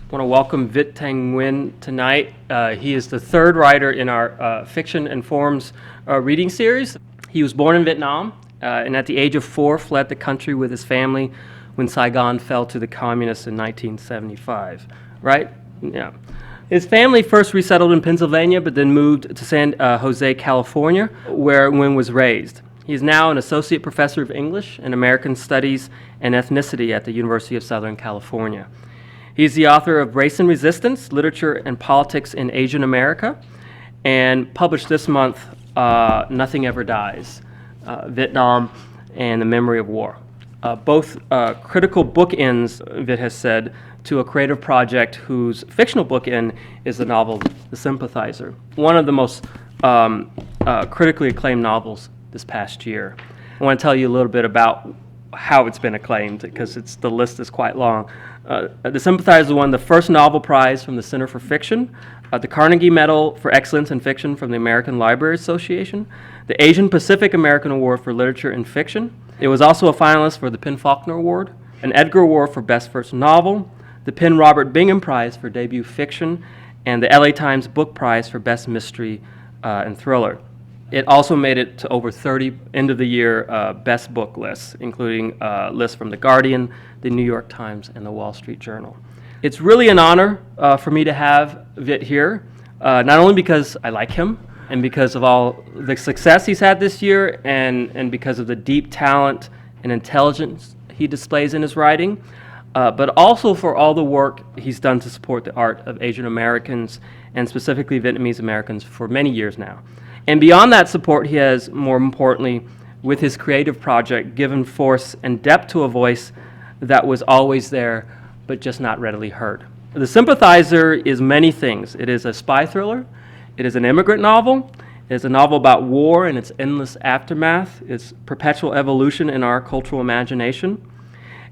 I want to welcome Viet Thanh Nguyen tonight. He is the third writer in our Fiction and Forms reading series. He was born in Vietnam and at the age of 4 fled the country with his family when Saigon fell to the communists in 1975, right? Yeah. His family first resettled in Pennsylvania, but then moved to San Jose, California, where Nguyen was raised. He is now an associate professor of English and American Studies and Ethnicity at the University of Southern California. He's the author of Race and Resistance, Literature and Politics in Asian America, and published this month, Nothing Ever Dies, Vietnam and the Memory of War. Both critical bookends, Viet has said, to a creative project whose fictional bookend is the novel The Sympathizer, one of the most critically acclaimed novels this past year. I want to tell you a little bit about how it's been acclaimed, because the list is quite long. The Sympathizer won the first novel prize from the Center for Fiction, the Carnegie Medal for Excellence in Fiction from the American Library Association, the Asian Pacific American Award for Literature and Fiction. It was also a finalist for the PEN/Faulkner Award, an Edgar Award for Best First Novel, the PEN Robert Bingham Prize for Debut Fiction, and the LA Times Book Prize for Best Mystery and Thriller. It also made it to over 30 end-of-the-year best book lists, including lists from The Guardian, The New York Times, and The Wall Street Journal. It's really an honor for me to have Viet here, not only because I like him and because of all the success he's had this year and because of the deep talent and intelligence he displays in his writing, but also for all the work he's done to support the art of Asian Americans and specifically Vietnamese Americans for many years now. And beyond that support, he has, more importantly, with his creative project, given force and depth to a voice that was always there, but just not readily heard. The Sympathizer is many things. It is a spy thriller. It is an immigrant novel. It is a novel about war and its endless aftermath, its perpetual evolution in our cultural imagination.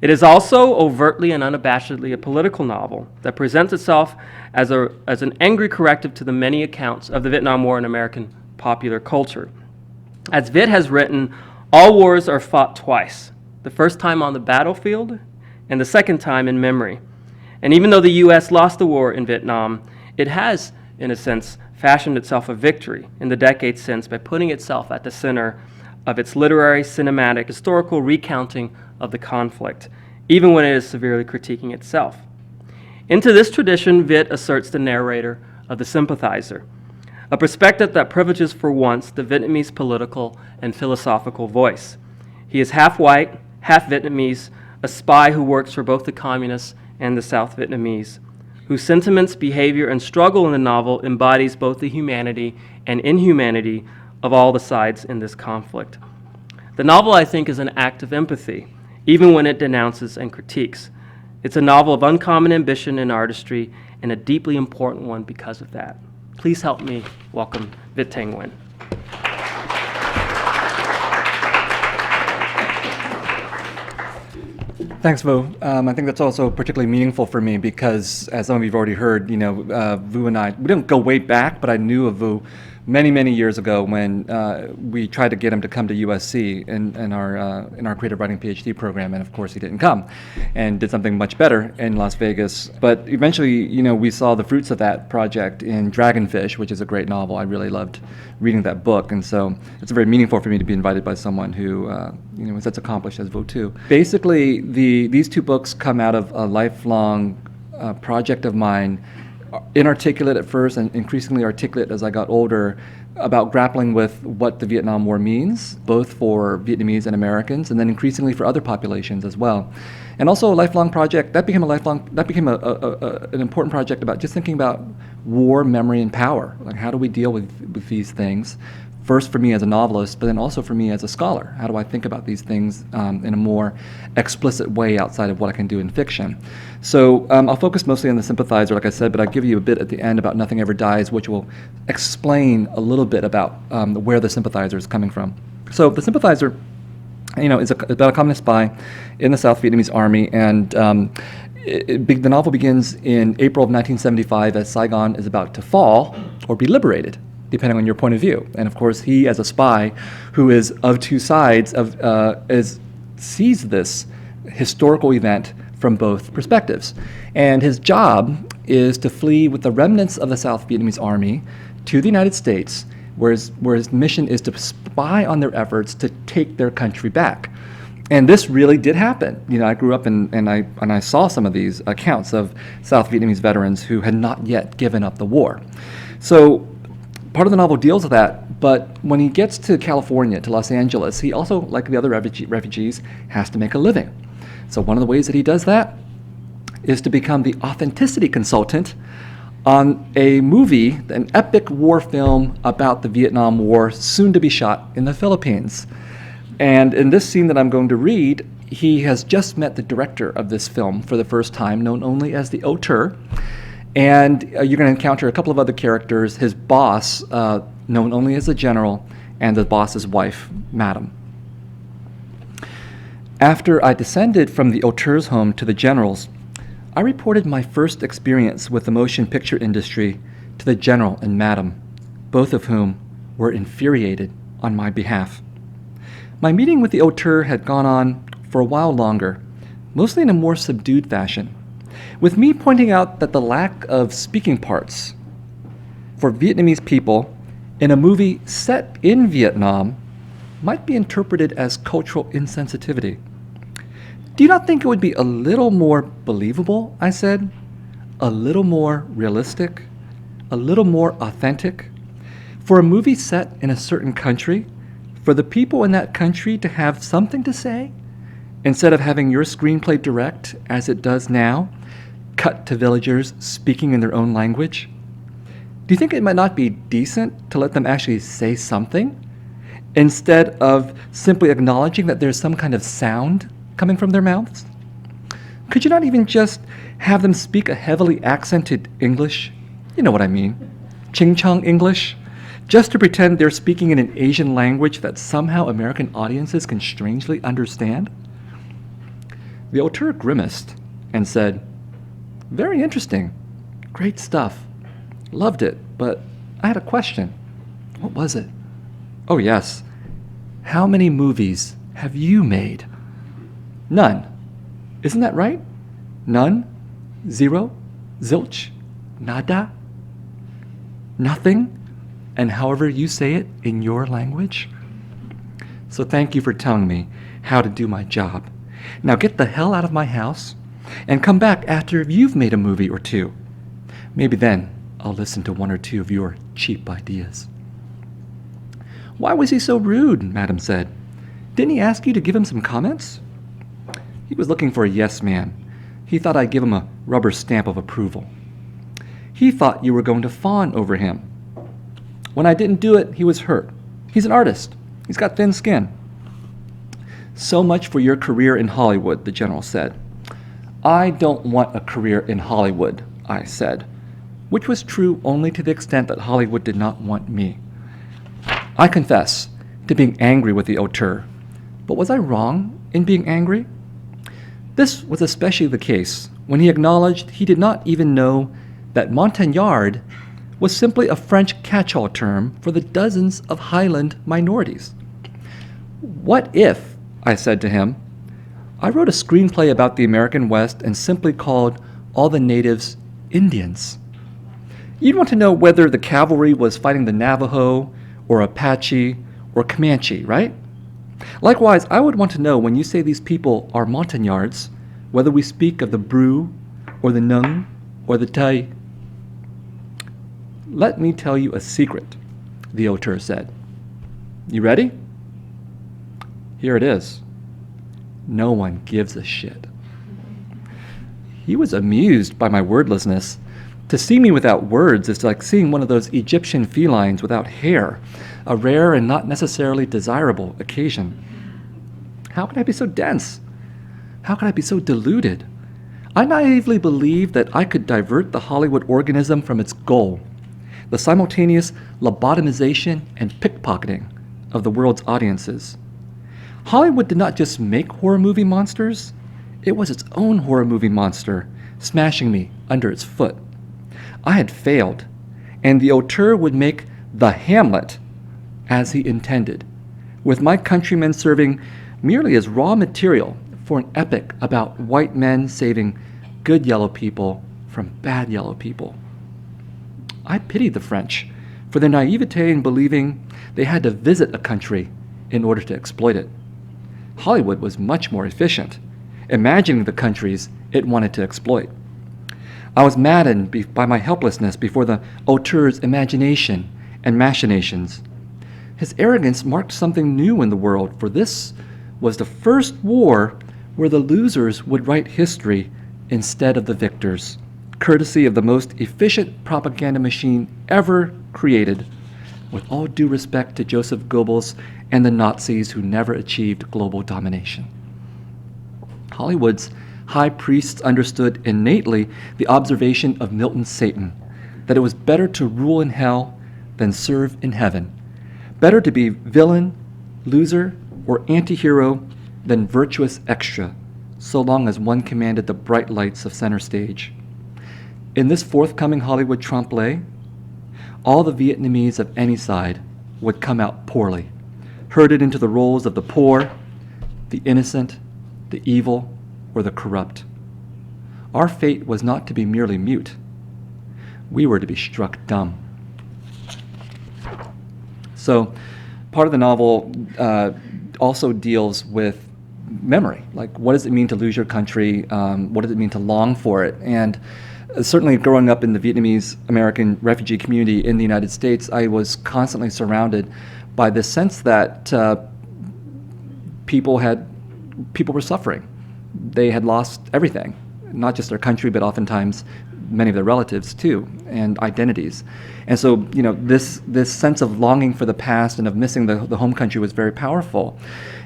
It is also overtly and unabashedly a political novel that presents itself as an angry corrective to the many accounts of the Vietnam War in American popular culture. As Viet has written, all wars are fought twice, the first time on the battlefield and the second time in memory. And even though the U.S. lost the war in Vietnam, it has, in a sense, fashioned itself a victory in the decades since by putting itself at the center of its literary, cinematic, historical recounting of the conflict, even when it is severely critiquing itself. Into this tradition, Viet asserts the narrator of The Sympathizer, a perspective that privileges for once the Vietnamese political and philosophical voice. He is half white, half Vietnamese, a spy who works for both the communists and the South Vietnamese, whose sentiments, behavior, and struggle in the novel embodies both the humanity and inhumanity of all the sides in this conflict. The novel, I think, is an act of empathy, even when it denounces and critiques. It's a novel of uncommon ambition and artistry, and a deeply important one because of that. Please help me welcome Viet Thanh Nguyen. Thanks, Vu. I think that's also particularly meaningful for me because, as some of you have already heard, Vu and I, we didn't go way back, but I knew of Vu many years ago when we tried to get him to come to USC in our creative writing PhD program, and of course he didn't come, and did something much better in Las Vegas. But eventually, we saw the fruits of that project in Dragonfish, which is a great novel. I really loved reading that book, and so it's very meaningful for me to be invited by someone who is as accomplished as Vu too. Basically, these two books come out of a lifelong project of mine, inarticulate at first and increasingly articulate as I got older, about grappling with what the Vietnam War means, both for Vietnamese and Americans, and then increasingly for other populations as well. And also a lifelong project, that became an important project about just thinking about war, memory, and power. Like, how do we deal with these things? First for me as a novelist, but then also for me as a scholar. How do I think about these things in a more explicit way outside of what I can do in fiction? So I'll focus mostly on The Sympathizer, like I said, but I'll give you a bit at the end about Nothing Ever Dies, which will explain a little bit about where The Sympathizer is coming from. So The Sympathizer, is about a communist spy in the South Vietnamese army, and the novel begins in April of 1975 as Saigon is about to fall or be liberated, depending on your point of view. And of course, he, as a spy who is of two sides, sees this historical event from both perspectives. And his job is to flee with the remnants of the South Vietnamese army to the United States, where his mission is to spy on their efforts to take their country back. And this really did happen. I grew up and I saw some of these accounts of South Vietnamese veterans who had not yet given up the war. So part of the novel deals with that, but when he gets to California, to Los Angeles, he also, like the other refugees, has to make a living. So one of the ways that he does that is to become the authenticity consultant on a movie, an epic war film about the Vietnam War, soon to be shot in the Philippines. And in this scene that I'm going to read, he has just met the director of this film for the first time, known only as the auteur. And you're going to encounter a couple of other characters, his boss, known only as the general, and the boss's wife, Madam. After I descended from the auteur's home to the general's, I reported my first experience with the motion picture industry to the general and Madam, both of whom were infuriated on my behalf. My meeting with the auteur had gone on for a while longer, mostly in a more subdued fashion, with me pointing out that the lack of speaking parts for Vietnamese people in a movie set in Vietnam might be interpreted as cultural insensitivity. Do you not think it would be a little more believable, I said, a little more realistic, a little more authentic, for a movie set in a certain country, for the people in that country to have something to say, instead of having your screenplay direct, as it does now, cut to villagers speaking in their own language? Do you think it might not be decent to let them actually say something, instead of simply acknowledging that there's some kind of sound coming from their mouths? Could you not even just have them speak a heavily accented English? You know what I mean. Ching Chong English? Just to pretend they're speaking in an Asian language that somehow American audiences can strangely understand? The auteur grimaced and said, "Very interesting. Great stuff. Loved it, but I had a question." "What was it?" "Oh yes. How many movies have you made?" "None. Isn't that right? None? Zero? Zilch? Nada? Nothing? And however you say it in your language?" "So thank you for telling me how to do my job. Now get the hell out of my house and come back after you've made a movie or two. Maybe then I'll listen to one or two of your cheap ideas." "Why was he so rude?" Madam said. "Didn't he ask you to give him some comments?" "He was looking for a yes man. He thought I'd give him a rubber stamp of approval. He thought you were going to fawn over him. When I didn't do it, he was hurt. He's an artist. He's got thin skin." "So much for your career in Hollywood," the general said. "I don't want a career in Hollywood," I said, which was true only to the extent that Hollywood did not want me. I confess to being angry with the auteur, but was I wrong in being angry? This was especially the case when he acknowledged he did not even know that Montagnard was simply a French catch-all term for the dozens of Highland minorities. "What if," I said to him, "I wrote a screenplay about the American West and simply called all the natives Indians? You'd want to know whether the cavalry was fighting the Navajo or Apache or Comanche, right? Likewise, I would want to know when you say these people are Montagnards, whether we speak of the Bru or the Nung or the Tai." "Let me tell you a secret," the auteur said. "You ready? Here it is. No one gives a shit." He was amused by my wordlessness. To see me without words is like seeing one of those Egyptian felines without hair, a rare and not necessarily desirable occasion. How could I be so dense? How could I be so deluded? I naively believed that I could divert the Hollywood organism from its goal, the simultaneous lobotomization and pickpocketing of the world's audiences. Hollywood did not just make horror movie monsters, it was its own horror movie monster, smashing me under its foot. I had failed, and the auteur would make the Hamlet as he intended, with my countrymen serving merely as raw material for for an epic about white men saving good yellow people from bad yellow people. I pitied the French for their naivete in believing they had to visit a country in order to exploit it. Hollywood was much more efficient, imagining the countries it wanted to exploit. I was maddened by my helplessness before the auteur's imagination and machinations. His arrogance marked something new in the world, for this was the first war where the losers would write history instead of the victors, courtesy of the most efficient propaganda machine ever created, with all due respect to Joseph Goebbels and the Nazis who never achieved global domination. Hollywood's high priests understood innately the observation of Milton's Satan, that it was better to rule in hell than serve in heaven, better to be villain, loser, or anti-hero than virtuous extra, so long as one commanded the bright lights of center stage. In this forthcoming Hollywood trompe-l'oeil, all the Vietnamese of any side would come out poorly, herded into the roles of the poor, the innocent, the evil, or the corrupt. Our fate was not to be merely mute. We were to be struck dumb. So part of the novel also deals with memory. Like, what does it mean to lose your country? What does it mean to long for it? And certainly growing up in the Vietnamese American refugee community in the United States, I was constantly surrounded by this sense that people were suffering. They had lost everything, not just their country, but oftentimes many of their relatives too, and identities. And so, this sense of longing for the past and of missing the home country was very powerful.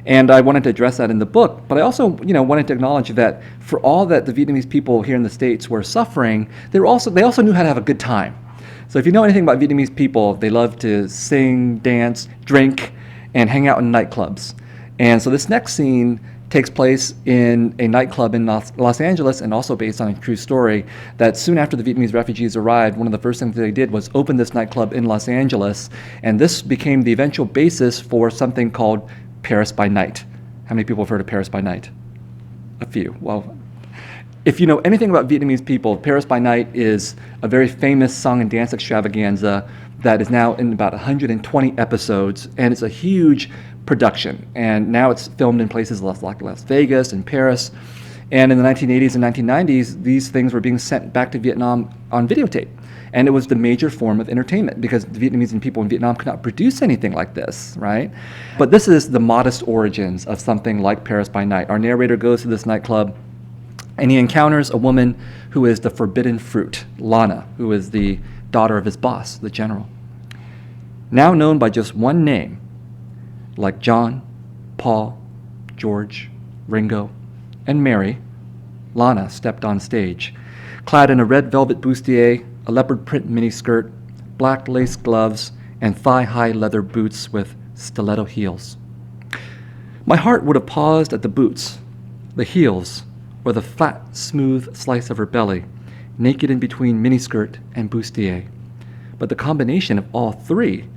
And I wanted to address that in the book, but I also, wanted to acknowledge that for all that the Vietnamese people here in the States were suffering, they also knew how to have a good time. So if you know anything about Vietnamese people, they love to sing, dance, drink, and hang out in nightclubs. And so this next scene takes place in a nightclub in Los Angeles, and also based on a true story, that soon after the Vietnamese refugees arrived, one of the first things they did was open this nightclub in Los Angeles, and this became the eventual basis for something called Paris by Night. How many people have heard of Paris by Night? A few. Well, if you know anything about Vietnamese people, Paris by Night is a very famous song and dance extravaganza that is now in about 120 episodes, and it's a huge production. And now it's filmed in places like Las Vegas and Paris. And in the 1980s and 1990s, these things were being sent back to Vietnam on videotape. And it was the major form of entertainment because the Vietnamese people in Vietnam could not produce anything like this, right? But this is the modest origins of something like Paris by Night. Our narrator goes to this nightclub and he encounters a woman who is the forbidden fruit, Lana, who is the daughter of his boss, the general. Now known by just one name, like John, Paul, George, Ringo, and Mary, Lana stepped on stage, clad in a red velvet bustier, a leopard print miniskirt, black lace gloves, and thigh-high leather boots with stiletto heels. My heart would have paused at the boots, the heels, or the flat, smooth slice of her belly, naked in between miniskirt and bustier. But the combination of all three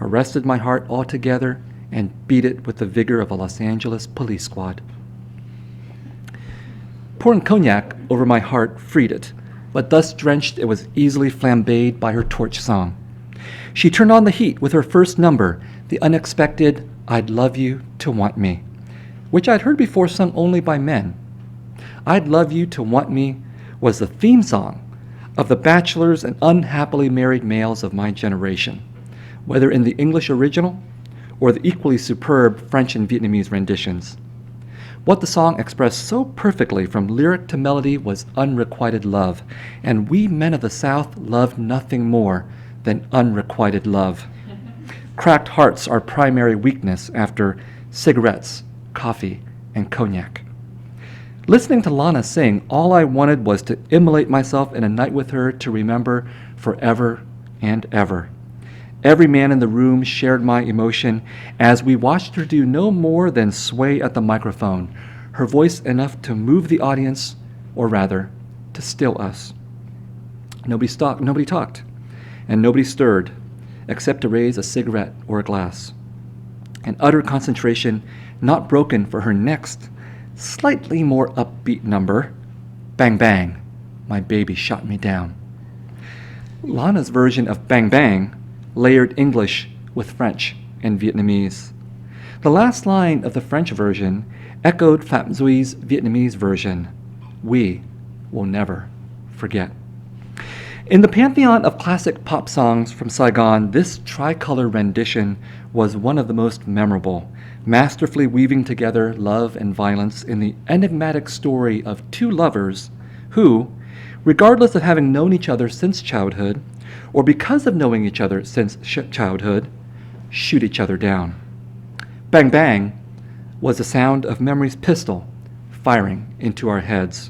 arrested my heart altogether and beat it with the vigor of a Los Angeles police squad. Pouring cognac over my heart freed it, but thus drenched it was easily flambéed by her torch song. She turned on the heat with her first number, the unexpected I'd Love You to Want Me, which I'd heard before sung only by men. I'd Love You to Want Me was the theme song of the bachelors and unhappily married males of my generation, whether in the English original or the equally superb French and Vietnamese renditions. What the song expressed so perfectly from lyric to melody was unrequited love, and we men of the South loved nothing more than unrequited love. Cracked hearts are primary weakness after cigarettes, coffee, and cognac. Listening to Lana sing, all I wanted was to immolate myself in a night with her to remember forever and ever. Every man in the room shared my emotion as we watched her do no more than sway at the microphone, her voice enough to move the audience, or rather, to still us. Nobody talked, and nobody stirred, except to raise a cigarette or a glass. An utter concentration, not broken for her next slightly more upbeat number, Bang Bang, My Baby Shot Me Down. Lana's version of Bang Bang layered English with French and Vietnamese. The last line of the French version echoed Pham Dui's Vietnamese version, We will never forget. In the pantheon of classic pop songs from Saigon, this tricolor rendition was one of the most memorable, masterfully weaving together love and violence in the enigmatic story of two lovers who, regardless of having known each other since childhood, or because of knowing each other since childhood, shoot each other down. Bang Bang was the sound of memory's pistol firing into our heads.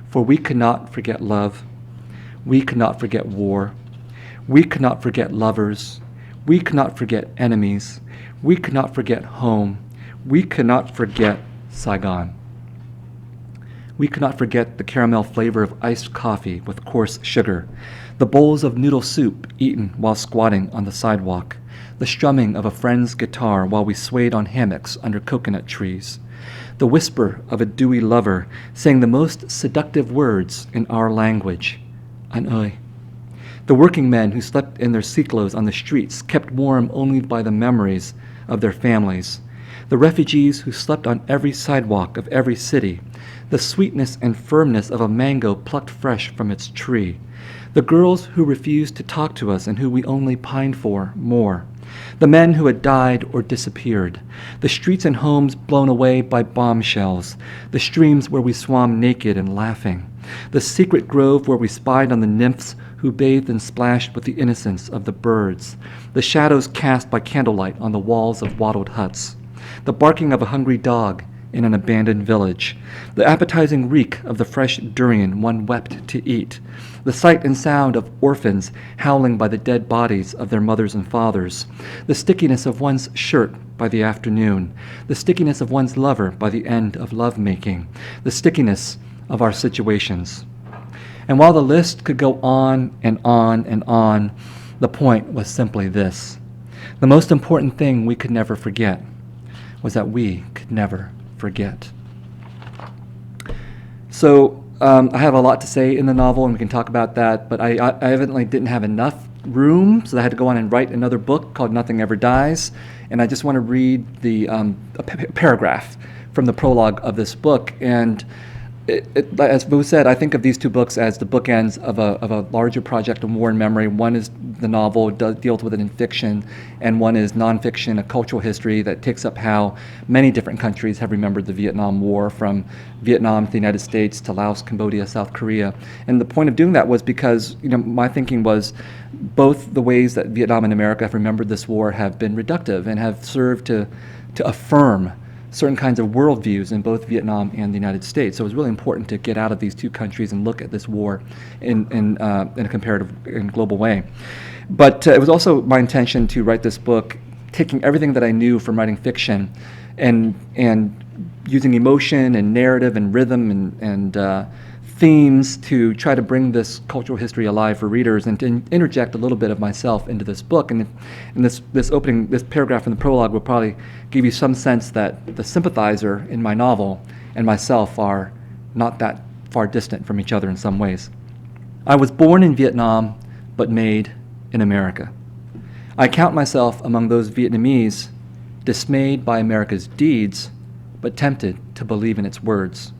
For we could not forget love. We could not forget war. We could not forget lovers. We could not forget enemies. We could not forget home. We could not forget Saigon. We could not forget the caramel flavor of iced coffee with coarse sugar, the bowls of noodle soup eaten while squatting on the sidewalk, the strumming of a friend's guitar while we swayed on hammocks under coconut trees, the whisper of a dewy lover saying the most seductive words in our language, an oi. The working men who slept in their ciclos on the streets, kept warm only by the memories of their families, the refugees who slept on every sidewalk of every city, the sweetness and firmness of a mango plucked fresh from its tree, the girls who refused to talk to us and who we only pined for more, the men who had died or disappeared, the streets and homes blown away by bombshells, the streams where we swam naked and laughing, the secret grove where we spied on the nymphs who bathed and splashed with the innocence of the birds, the shadows cast by candlelight on the walls of wattled huts, the barking of a hungry dog in an abandoned village, the appetizing reek of the fresh durian one wept to eat, the sight and sound of orphans howling by the dead bodies of their mothers and fathers, the stickiness of one's shirt by the afternoon, the stickiness of one's lover by the end of lovemaking, the stickiness of our situations. And while the list could go on and on and on, the point was simply this. The most important thing we could never forget was that we could never forget. So I have a lot to say in the novel, and we can talk about that, but I evidently didn't have enough room, so I had to go on and write another book called Nothing Ever Dies, and I just want to read the paragraph from the prologue of this book. And as Vu said, I think of these two books as the bookends of a larger project of war and memory. One is the novel, deals with it in fiction, and one is nonfiction, a cultural history that takes up how many different countries have remembered the Vietnam War, from Vietnam to the United States to Laos, Cambodia, South Korea. And the point of doing that was because, my thinking was both the ways that Vietnam and America have remembered this war have been reductive and have served to affirm certain kinds of worldviews in both Vietnam and the United States. So it was really important to get out of these two countries and look at this war in a comparative and global way. But it was also my intention to write this book taking everything that I knew from writing fiction and using emotion and narrative and rhythm and themes to try to bring this cultural history alive for readers, and to interject a little bit of myself into this book. And this paragraph in the prologue will probably give you some sense that the sympathizer in my novel and myself are not that far distant from each other in some ways. I was born in Vietnam, but made in America. I count myself among those Vietnamese dismayed by America's deeds, but tempted to believe in its words.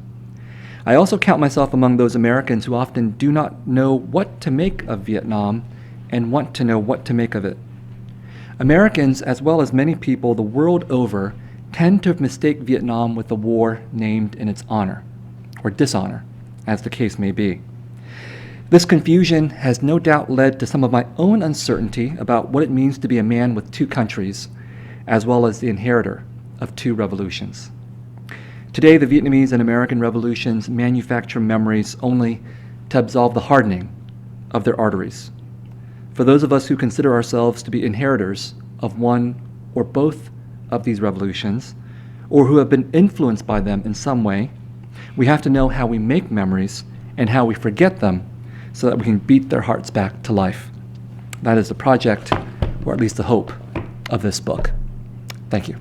I also count myself among those Americans who often do not know what to make of Vietnam and want to know what to make of it. Americans, as well as many people the world over, tend to mistake Vietnam with the war named in its honor, or dishonor, as the case may be. This confusion has no doubt led to some of my own uncertainty about what it means to be a man with two countries, as well as the inheritor of two revolutions. Today, the Vietnamese and American revolutions manufacture memories only to absolve the hardening of their arteries. For those of us who consider ourselves to be inheritors of one or both of these revolutions, or who have been influenced by them in some way, we have to know how we make memories and how we forget them so that we can beat their hearts back to life. That is the project, or at least the hope, of this book. Thank you.